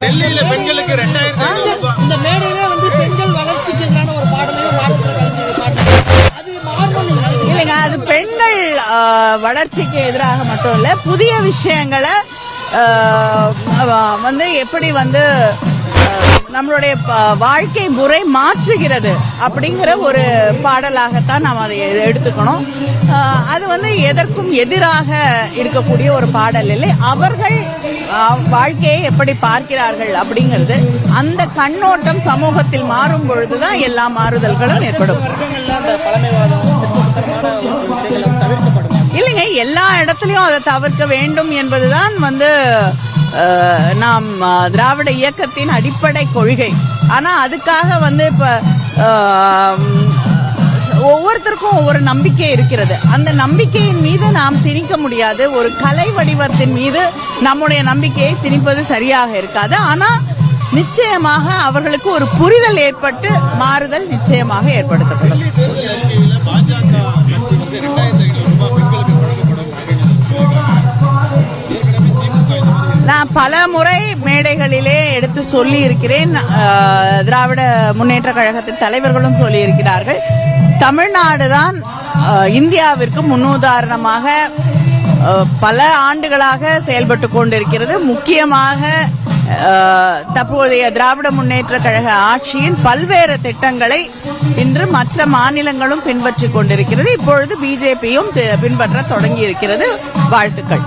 டெல்லியில பெண்களுக்கு 2500 இந்த மேடையிலே வந்து பெண்கள் வளர்ச்சிக்கு எதிரான ஒரு பாடலையும் அது மாறும் இல்லைங்க. அது பெண்கள் வளர்ச்சிக்கு எதிராக மட்டும் இல்ல, புதிய விஷயங்களை வந்து எப்படி வந்து நம்மளுடைய வாழ்க்கை முறை மாற்றுகிறது அப்படிங்கிற ஒரு பாடலாகத்தான் நாம் அதை எடுத்துக்கணும். அது வந்து எதற்கும் எதிராக இருக்கக்கூடிய ஒரு பாடல் இல்லை. அவர்கள் வாழ்க்கையை எப்படி பார்க்கிறார்கள் அப்படிங்கிறது, அந்த கண்ணோட்டம் சமூகத்தில் மாறும் பொழுதுதான் எல்லா மாறுதல்களும் ஏற்படும். இல்லைங்க, எல்லா இடத்துலயும் அதை தவிர்க்க வேண்டும் என்பதுதான் வந்து நாம் திராவிட இயக்கத்தின் அடிப்படை கொள்கை. ஆனா அதுக்காக வந்து இப்ப ஒவ்வொருத்தருக்கும் ஒவ்வொரு நம்பிக்கை இருக்கிறது. அந்த நம்பிக்கையின் மீது நாம் திணிக்க முடியாது. ஒரு கலை வடிவத்தின் மீது நம்முடைய நம்பிக்கையை திணிப்பது சரியாக இருக்காது. ஆனா நிச்சயமாக அவர்களுக்கு ஒரு புரிதல் ஏற்பட்டு மாறுதல் நிச்சயமாக ஏற்படுத்தப்படும். நான் பல முறை மேடைகளிலே எடுத்து சொல்லி இருக்கிறேன். திராவிட முன்னேற்ற கழகத்தின் தலைவர்களும் சொல்லி இருக்கிறார்கள். தமிழ்நாடுதான் இந்தியாவிற்கு முன்னுதாரணமாக பல ஆண்டுகளாக செயல்பட்டு கொண்டிருக்கிறது. முக்கியமாக தற்போதைய திராவிட முன்னேற்ற கழக ஆட்சியின் பல்வேறு திட்டங்களை இன்று மற்ற மாநிலங்களும் பின்பற்றிக் கொண்டிருக்கிறது. இப்பொழுது பிஜேபியும் பின்பற்ற தொடங்கி இருக்கிறது. வாழ்த்துக்கள்.